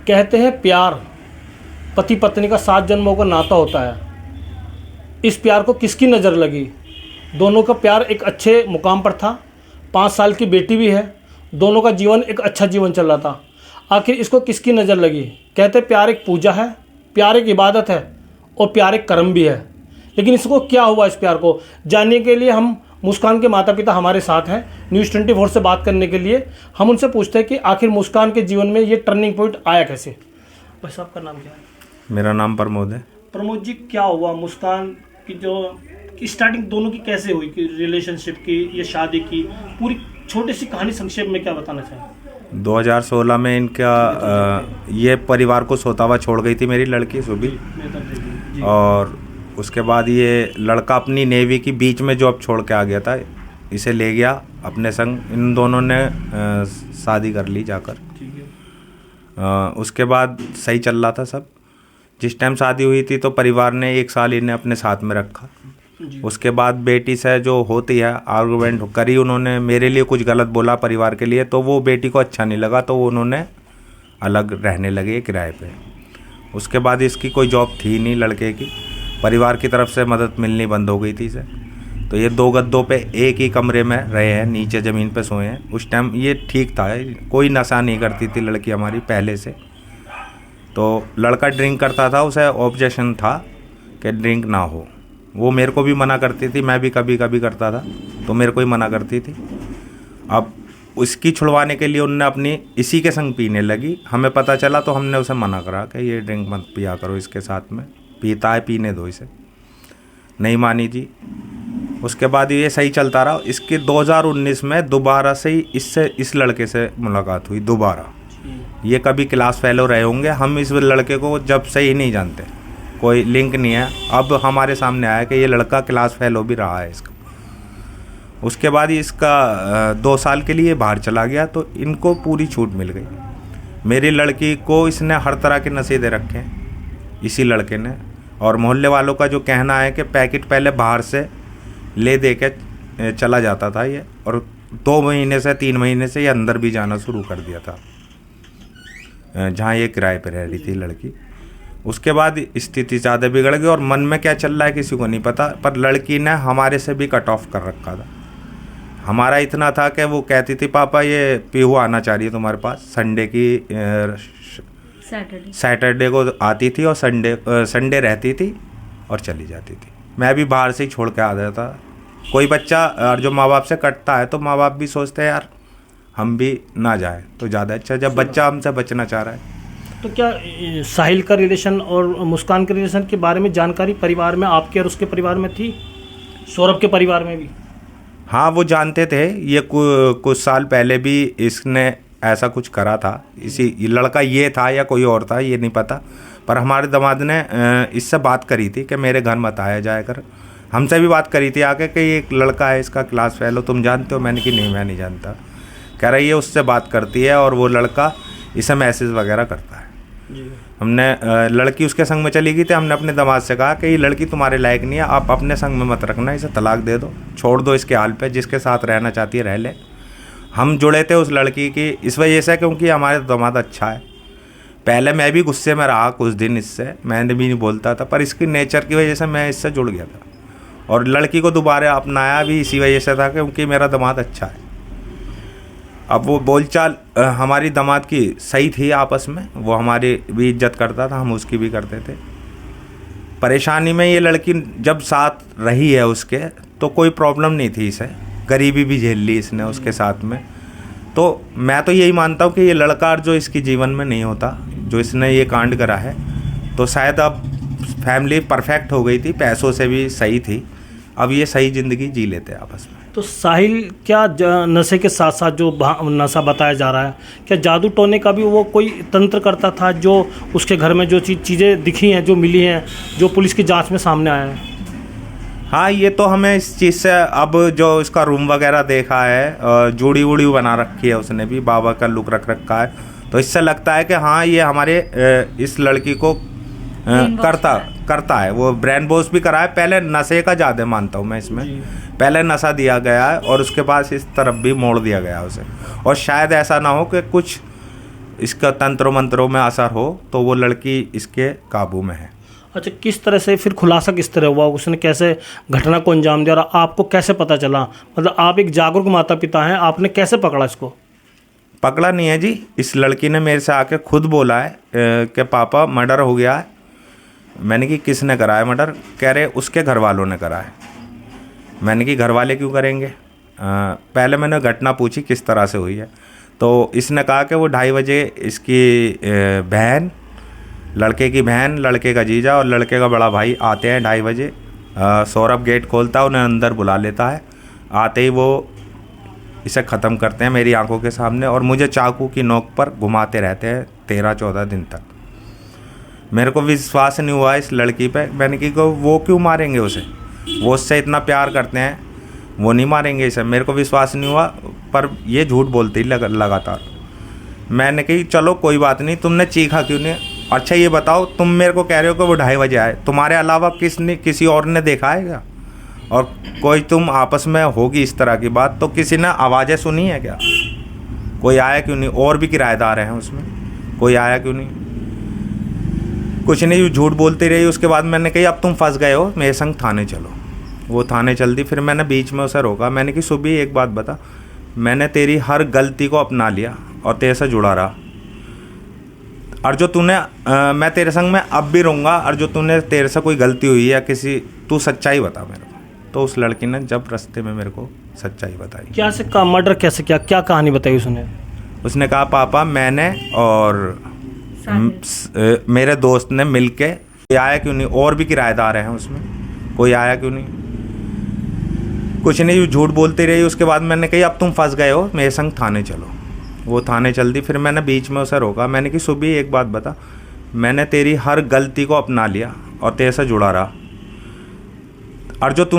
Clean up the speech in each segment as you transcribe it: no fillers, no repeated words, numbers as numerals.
कहते हैं प्यार पति पत्नी का 7 जन्मों का नाता होता है। इस प्यार को किसकी नज़र लगी? दोनों का प्यार एक अच्छे मुकाम पर था, 5 साल की बेटी भी है, दोनों का जीवन एक अच्छा जीवन चल रहा था। आखिर इसको किसकी नज़र लगी? कहते हैं प्यार एक पूजा है, प्यार एक इबादत है और प्यार एक कर्म भी है। लेकिन इसको क्या हुआ? इस प्यार को जानने के लिए हम मुस्कान के माता पिता हमारे साथ हैं न्यूज़ 24 से बात करने के लिए। हम उनसे पूछते हैं कि आखिर मुस्कान के जीवन में ये टर्निंग पॉइंट आया कैसे। भाई साहब का नाम क्या है? मेरा नाम प्रमोद है। प्रमोद जी, क्या हुआ मुस्कान की जो स्टार्टिंग दोनों की कैसे हुई, कि रिलेशनशिप की या शादी की, पूरी छोटी सी कहानी संक्षेप में क्या बताना चाहें? 2016 में इनका ये परिवार को सोता हुआ छोड़ गई थी मेरी लड़की सुबी, और उसके बाद ये लड़का अपनी नेवी की बीच में जॉब छोड़ के आ गया था, इसे ले गया अपने संग। इन दोनों ने शादी कर ली जाकर। उसके बाद सही चल रहा था सब। जिस टाइम शादी हुई थी तो परिवार ने 1 साल इन्हें अपने साथ में रखा। उसके बाद बेटी से जो होती है आर्गूमेंट करी उन्होंने, मेरे लिए कुछ गलत बोला परिवार के लिए, तो वो बेटी को अच्छा नहीं लगा, तो उन्होंने अलग रहने लगे किराए पे। उसके बाद इसकी कोई जॉब थी नहीं लड़के की, परिवार की तरफ से मदद मिलनी बंद हो गई थी इसे। तो ये 2 गद्दों पे एक ही कमरे में रहे हैं, नीचे ज़मीन पे सोए हैं। उस टाइम ये ठीक था, कोई नशा नहीं करती थी लड़की हमारी पहले से। तो लड़का ड्रिंक करता था, उसे ऑब्जेक्शन था कि ड्रिंक ना हो। वो मेरे को भी मना करती थी, मैं भी कभी कभी करता था तो मेरे को ही मना करती थी। अब उसकी छुड़वाने के लिए उनने अपनी इसी के संग पीने लगी। हमें पता चला तो हमने उसे मना करा कि ये ड्रिंक मत पिया करो इसके साथ में, पीता है पीने दो इसे। नहीं मानी जी। उसके बाद ये सही चलता रहा। इसके 2019 में दोबारा से ही इस लड़के से मुलाकात हुई दोबारा। ये कभी क्लास फेलो रहे होंगे, हम इस लड़के को जब से ही नहीं जानते, कोई लिंक नहीं है। अब हमारे सामने आया कि ये लड़का क्लास फेलो भी रहा है इसका। उसके बाद इसका 2 साल के लिए बाहर चला गया, तो इनको पूरी छूट मिल गई। मेरी लड़की को इसने हर तरह के नशे दे रखे हैं इसी लड़के ने। और मोहल्ले वालों का जो कहना है कि पैकेट पहले बाहर से ले दे के चला जाता था ये, और 2 महीने से 3 महीने से ये अंदर भी जाना शुरू कर दिया था जहाँ ये किराए पर रह रही थी लड़की। उसके बाद स्थिति ज़्यादा बिगड़ गई और मन में क्या चल रहा है किसी को नहीं पता, पर लड़की ने हमारे से भी कट ऑफ कर रखा था। हमारा इतना था कि वो कहती थी पापा ये पीहू आना चाह रही है तुम्हारे पास, संडे की सैटरडे को आती थी और संडे रहती थी और चली जाती थी। मैं भी बाहर से ही छोड़ के आ जाता। कोई बच्चा और जो माँ बाप से कटता है तो माँ बाप भी सोचते हैं यार हम भी ना जाए तो ज़्यादा अच्छा, जब बच्चा हमसे बचना चाह रहा है। तो क्या साहिल का रिलेशन और मुस्कान के रिलेशन के बारे में जानकारी परिवार में आपके और उसके परिवार में थी? सौरभ के परिवार में भी? हाँ, वो जानते थे। ये कुछ साल पहले भी इसने ऐसा कुछ करा था। इसी लड़का ये था या कोई और था ये नहीं पता, पर हमारे दामाद ने इससे बात करी थी कि मेरे घर मत आया जाया कर। हमसे भी बात करी थी आके कि एक लड़का है इसका क्लास फेलो, तुम जानते हो? मैंने कि नहीं मैं नहीं जानता। कह रही है उससे बात करती है और वो लड़का इसे मैसेज वगैरह करता है। हमने लड़की उसके संग में चली गई थी। हमने अपने दामाद से कहा कि ये लड़की तुम्हारे लायक नहीं है, आप अपने संग में मत रखना, इसे तलाक दे दो, छोड़ दो इसके हाल पे, जिसके साथ रहना चाहती है रह ले। हम जुड़े थे उस लड़की की इस वजह से क्योंकि हमारे दामाद अच्छा है। पहले मैं भी गुस्से में रहा कुछ दिन इससे, मैंने भी नहीं बोलता था, पर इसकी नेचर की वजह से मैं इससे जुड़ गया था और लड़की को दोबारा अपनाया भी इसी वजह से था क्योंकि मेरा दामाद अच्छा है। अब वो बोलचाल हमारी दामाद की सही थी आपस में, वो हमारी भी इज्जत करता था, हम उसकी भी करते थे। परेशानी में ये लड़की जब साथ रही है उसके तो कोई प्रॉब्लम नहीं थी इसे, गरीबी भी झेल ली इसने उसके साथ में। तो मैं तो यही मानता हूँ कि ये लड़का जो इसके जीवन में नहीं होता, जो इसने ये कांड करा है, तो शायद अब फैमिली परफेक्ट हो गई थी, पैसों से भी सही थी, अब ये सही ज़िंदगी जी लेते आपस में। तो साहिल क्या नशे के साथ साथ जो नशा बताया जा रहा है, क्या जादू टोने का भी वो कोई तंत्र करता था? जो उसके घर में जो चीज़ें दिखी हैं, जो मिली हैं, जो पुलिस की जांच में सामने आया है? हाँ, ये तो हमें इस चीज़ से, अब जो इसका रूम वगैरह देखा है, जूड़ी वूड़ी बना रखी है उसने भी, बाबा का लुक रख रखा है, तो इससे लगता है कि हाँ ये हमारे इस लड़की को करता है। वो ब्रेन वॉश भी करा है। पहले नशे का ज़्यादा मानता हूँ मैं इसमें, पहले नशा दिया गया है और उसके बाद इस तरफ भी मोड़ दिया गया उसे। और शायद ऐसा ना हो कि कुछ इसका तंत्रों मंत्रों में असर हो तो वो लड़की इसके काबू में है। अच्छा, किस तरह से फिर खुलासा किस तरह हुआ, उसने कैसे घटना को अंजाम दिया और आपको कैसे पता चला? मतलब आप एक जागरूक माता पिता हैं, आपने कैसे पकड़ा इसको? पकड़ा नहीं है जी, इस लड़की ने मेरे से आके खुद बोला है कि पापा मर्डर हो गया है। मैंने कि किसने करा है मर्डर? कह रहे उसके घर वालों ने करा है। मैंने कि घर वाले क्यों करेंगे? पहले मैंने घटना पूछी किस तरह से हुई है, तो इसने कहा कि वो 2:30 बजे इसकी बहन, लड़के की बहन, लड़के का जीजा और लड़के का बड़ा भाई आते हैं 2:30 बजे। सौरभ गेट खोलता है, उन्हें अंदर बुला लेता है। आते ही वो इसे ख़त्म करते हैं मेरी आंखों के सामने और मुझे चाकू की नोक पर घुमाते रहते हैं 13-14 दिन तक। मेरे को विश्वास नहीं हुआ इस लड़की पे। मैंने कि वो क्यों मारेंगे उसे, वो उससे इतना प्यार करते हैं, वो नहीं मारेंगे इसे। मेरे को विश्वास नहीं हुआ, पर ये झूठ बोलती लगातार। मैंने कही चलो कोई बात नहीं, तुमने चीखा क्यों नहीं? अच्छा ये बताओ, तुम मेरे को कह रहे हो कि वो 2:30 बजे आए, तुम्हारे अलावा किसी और ने देखा है क्या? और कोई तुम आपस में होगी इस तरह की बात, तो किसी ने आवाज़ें सुनी है क्या? कोई आया क्यों नहीं? और भी किराएदार हैं उसमें, कोई आया क्यों नहीं? कुछ नहीं, झूठ बोलती रही। उसके बाद मैंने कही अब तुम फंस गए हो, मेरे संग थाने चलो। वो थाने चल दी। फिर मैंने बीच में उसे रोका। मैंने कि सुबह एक बात बता, मैंने तेरी हर गलती को अपना लिया और तेरे से जुड़ा रहा, और जो तूने मैं तेरे संग में अब भी रहूँगा, और जो तेरे से कोई गलती हुई या किसी, तू सच्चाई बता मेरे को। तो उस लड़की ने जब रास्ते में मेरे को सच्चाई बताई। क्या से का मर्डर कैसे किया, क्या कहानी बताई उसने? उसने कहा पापा मैंने और मेरे दोस्त ने मिलके, आया क्यों नहीं? और भी किराएदार हैं उसमें, कोई आया क्यों नहीं? कुछ नहीं, झूठ बोलती रही। उसके बाद मैंने कही अब तुम फंस गए हो, मेरे संग थाने चलो। वो थाने चल दी। फिर मैंने बीच में उसे रोका। मैंने कि सुबह एक बात बता, मैंने तेरी हर गलती को अपना लिया और तेरे से जुड़ा रहा, और जो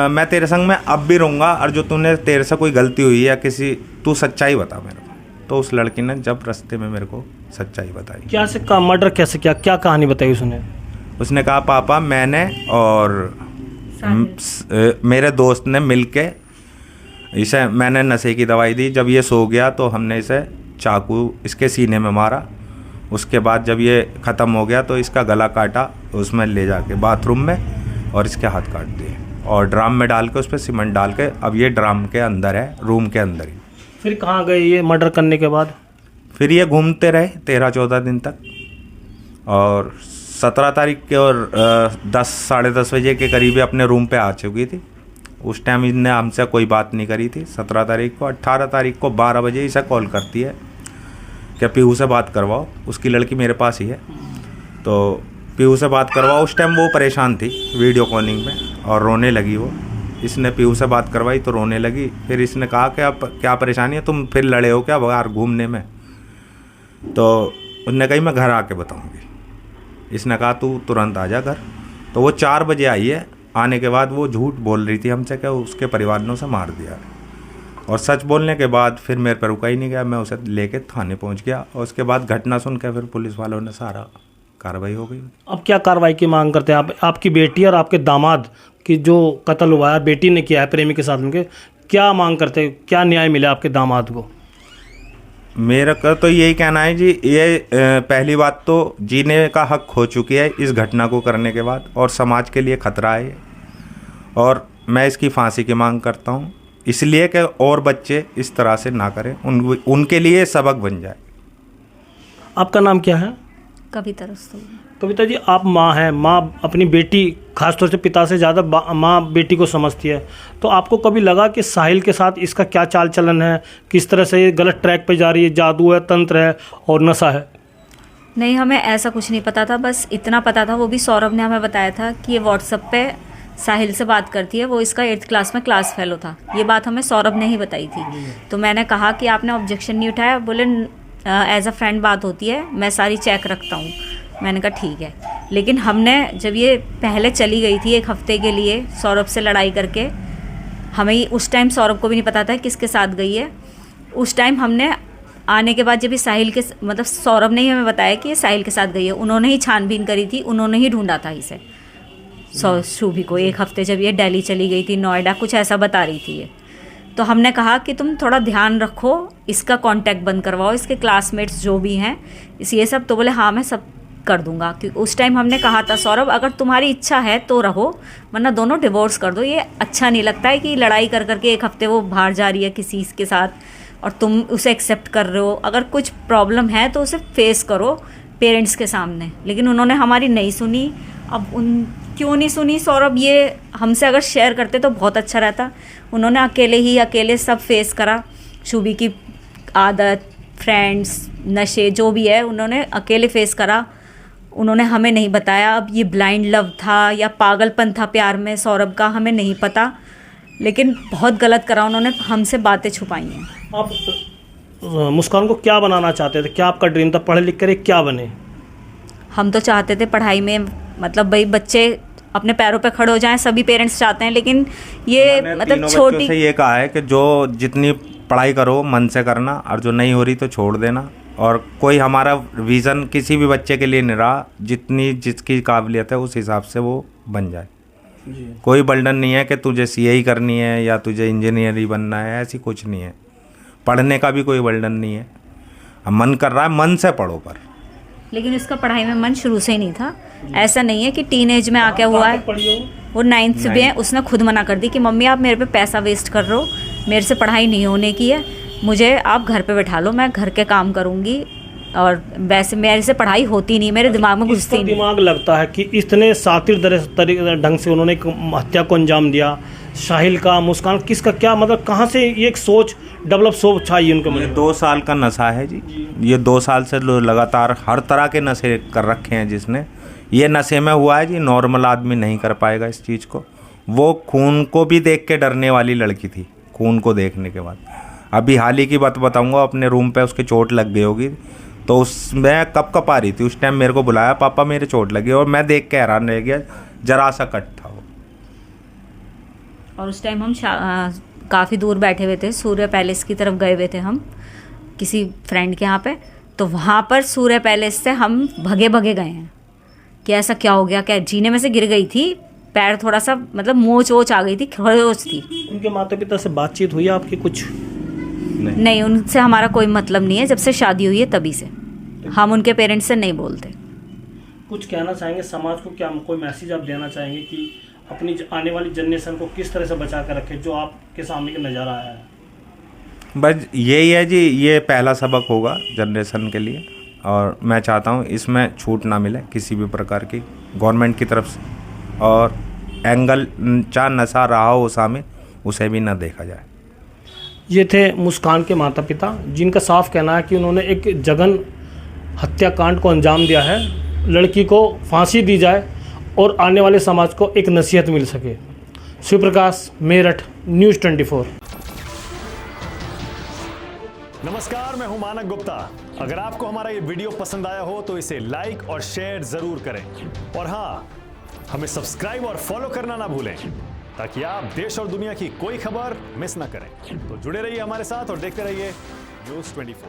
मैं तेरे संग में अब भी रहूँगा, और जो तेरे से कोई गलती हुई या किसी, तू सच्चाई बता मेरे को। तो उस लड़की ने जब रास्ते में मेरे को सच्चाई बताई। क्या से का मर्डर कैसे किया, क्या कहानी बताई उसने? उसने कहा पापा मैंने और मेरे दोस्त ने मिलके इसे, मैंने नशे की दवाई दी। जब ये सो गया तो हमने इसे चाकू इसके सीने में मारा। उसके बाद जब ये ख़त्म हो गया तो इसका गला काटा, उसमें ले जाके बाथरूम में, और इसके हाथ काट दिए और ड्राम में डाल के, उस पर सीमेंट डाल के, अब ये ड्राम के अंदर है, रूम के अंदर ही। फिर कहाँ गए ये मर्डर करने के बाद? फिर ये घूमते रहे 13-14 दिन तक, और 17 तारीख के और 10-साढ़े 10 बजे के करीब अपने रूम पे आ चुकी थी। उस टाइम इनने हमसे कोई बात नहीं करी थी 17 तारीख को। 18 तारीख को 12 बजे इसे कॉल करती है कि पीहू से बात करवाओ, उसकी लड़की मेरे पास ही है, तो पीहू से बात करवाओ। उस टाइम वो परेशान थी वीडियो कॉलिंग में और रोने लगी वो। इसने पीहू से बात करवाई तो रोने लगी। फिर इसने कहा कि अब क्या परेशानी है, तुम फिर लड़े हो क्या बाहर घूमने में? तो उसने कही मैं घर आके बताऊंगी। इसने कहा तू तुरंत आ जा घर। तो वो 4 बजे आई है। आने के बाद वो झूठ बोल रही थी हमसे कि उसके परिवार ने उसे मार दिया, और सच बोलने के बाद फिर मेरे पर रुका ही नहीं गया। मैं उसे लेके थाने पहुंच गया, और उसके बाद घटना सुन के फिर पुलिस वालों ने सारा कार्रवाई हो गई। अब क्या कार्रवाई की मांग करते हैं आप? आपकी बेटी और आपके दामाद की जो कत्ल हुआ है, बेटी ने किया है प्रेमी के साथ मिलकर, क्या मांग करते हैं, क्या न्याय मिला आपके दामाद को? मेरा का तो यही कहना है जी, ये पहली बात तो जीने का हक खो चुकी है इस घटना को करने के बाद, और समाज के लिए खतरा है ये, और मैं इसकी फांसी की मांग करता हूँ, इसलिए कि और बच्चे इस तरह से ना करें, उनके लिए सबक बन जाए। आपका नाम क्या है? कविता रस्तोगी। कविता जी, आप माँ हैं, माँ अपनी बेटी, खासतौर से पिता से ज़्यादा माँ बेटी को समझती है, तो आपको कभी लगा कि साहिल के साथ इसका क्या चाल चलन है, किस तरह से ये गलत ट्रैक पे जा रही है, जादू है, तंत्र है और नशा है? नहीं, हमें ऐसा कुछ नहीं पता था, बस इतना पता था, वो भी सौरभ ने हमें बताया था कि ये व्हाट्सएप पे साहिल से बात करती है, वो इसका 8th क्लास में क्लास फेलो था। ये बात हमें सौरभ ने ही बताई थी। तो मैंने कहा कि आपने ऑब्जेक्शन नहीं उठाया? बोले एज अ फ्रेंड बात होती है, मैं सारी चेक रखता हूँ। मैंने कहा ठीक है। लेकिन हमने जब ये पहले चली गई थी 1 हफ्ते के लिए सौरभ से लड़ाई करके, हमें उस टाइम सौरभ को भी नहीं पता था किसके साथ गई है। उस टाइम हमने आने के बाद जब ये साहिल के, मतलब सौरभ ने ही हमें बताया कि ये साहिल के साथ गई है, उन्होंने ही छानबीन करी थी, उन्होंने ही ढूंढा था इसे, शुभी को। 1 हफ्ते जब ये दिल्ली चली गई थी, नोएडा, कुछ ऐसा बता रही थी ये। तो हमने कहा कि तुम थोड़ा ध्यान रखो, इसका कांटेक्ट बंद करवाओ, इसके क्लासमेट्स जो भी हैं ये सब। तो बोले हाँ मैं सब कर दूंगा। क्योंकि उस टाइम हमने कहा था सौरभ अगर तुम्हारी इच्छा है तो रहो, वरना दोनों डिवोर्स कर दो। ये अच्छा नहीं लगता है कि लड़ाई कर करके एक हफ्ते वो बाहर जा रही है किसी के साथ और तुम उसे एक्सेप्ट कर रहे हो। अगर कुछ प्रॉब्लम है तो उसे फेस करो पेरेंट्स के सामने। लेकिन उन्होंने हमारी नहीं सुनी। अब क्यों नहीं सुनी सौरभ, ये हमसे अगर शेयर करते तो बहुत अच्छा रहता। उन्होंने अकेले सब फेस करा। शुभी की आदत, फ्रेंड्स, नशे जो भी है उन्होंने अकेले फेस करा। उन्होंने हमें नहीं बताया। अब ये ब्लाइंड लव था या पागलपन था प्यार में सौरभ का, हमें नहीं पता। लेकिन बहुत गलत करा उन्होंने, हमसे बातें छुपाई हैं। आप मुस्कान को क्या बनाना चाहते थे? क्या आपका ड्रीम था? पढ़े लिख कर क्या बने? हम तो चाहते थे पढ़ाई में, मतलब भाई बच्चे अपने पैरों पे खड़े हो जाएं, सभी पेरेंट्स चाहते हैं। लेकिन ये मतलब छोटी से ये कहा है कि जो जितनी पढ़ाई करो मन से करना, और जो नहीं हो रही तो छोड़ देना। और कोई हमारा विज़न किसी भी बच्चे के लिए नहीं रहा, जिसकी काबिलियत है उस हिसाब से वो बन जाए। कोई बर्डन नहीं है कि तुझे सीए ही करनी है या तुझे इंजीनियर ही बनना है, ऐसी कुछ नहीं है। पढ़ने का भी कोई बर्डन नहीं है। अब मन कर रहा है मन से पढ़ो पर। लेकिन उसका पढ़ाई में मन शुरू से ही नहीं था। ऐसा नहीं है कि टीनेज में आके हुआ है। वो 9th से भी है, उसने खुद मना कर दी कि मम्मी आप मेरे पे पैसा वेस्ट कर रहे हो, मेरे से पढ़ाई नहीं होने की है, मुझे आप घर पे बैठा लो, मैं घर के काम करूँगी। और वैसे मेरे से पढ़ाई होती नहीं, मेरे दिमाग में घुसती नहीं। दिमाग लगता है कि इतने सातिर ढंग से उन्होंने एक हत्या को अंजाम दिया। साहिल का, मुस्कान, किसका क्या मतलब, कहाँ से ये एक सोच डेवलप सोच आई उनके मन में? 2 साल का नशा है जी। ये 2 साल से लगातार हर तरह के नशे कर रखे हैं जिसने। ये नशे में हुआ है जी, नॉर्मल आदमी नहीं कर पाएगा इस चीज़ को। वो खून को भी देख के डरने वाली लड़की थी। खून को देखने के बाद अभी हाल ही की बात बताऊंगा, अपने रूम पे उसके चोट लग गई होगी तो उसमें कप आ रही थी। उस टाइम मेरे को बुलाया, पापा मेरे चोट लगी, और मैं देख के हैरान रह गया, जरा सा कट था वो। और उस टाइम हम काफ़ी दूर बैठे हुए थे, सूर्य पैलेस की तरफ गए हुए थे हम किसी फ्रेंड के यहाँ पे। तो वहाँ पर सूर्य पैलेस से हम भगे गए हैं कि ऐसा क्या हो गया, क्या जीने में से गिर गई थी, पैर थोड़ा सा मतलब मोच वोच आ गई थी, खरोच थी। उनके माता पिता से बातचीत हुई आपकी कुछ? नहीं, उनसे हमारा कोई मतलब नहीं है। जब से शादी हुई है तभी से हम उनके पेरेंट्स से नहीं बोलते। कुछ कहना चाहेंगे समाज को? क्या कोई मैसेज आप देना चाहेंगे कि अपनी आने वाली जनरेशन को किस तरह से बचा कर रखें, जो आपके सामने का नज़ारा आया है? बस यही है जी, ये पहला सबक होगा जनरेशन के लिए। और मैं चाहता हूँ इसमें छूट ना मिले किसी भी प्रकार की गवर्नमेंट की तरफ से, और एंगल चाहे नशा रहा हो शामिल, उसे भी ना देखा जाए। ये थे मुस्कान के माता पिता, जिनका साफ कहना है कि उन्होंने एक जघन हत्याकांड को अंजाम दिया है। लड़की को फांसी दी जाए और आने वाले समाज को एक नसीहत मिल सके। शिवप्रकाश, मेरठ, न्यूज़ 24। नमस्कार, मैं हूं मानक गुप्ता। अगर आपको हमारा ये वीडियो पसंद आया हो तो इसे लाइक और शेयर जरूर करें। और हाँ, हमें सब्सक्राइब और फॉलो करना ना भूलें, ताकि आप देश और दुनिया की कोई खबर मिस ना करें। तो जुड़े रहिए हमारे साथ और देखते रहिए न्यूज़ 24।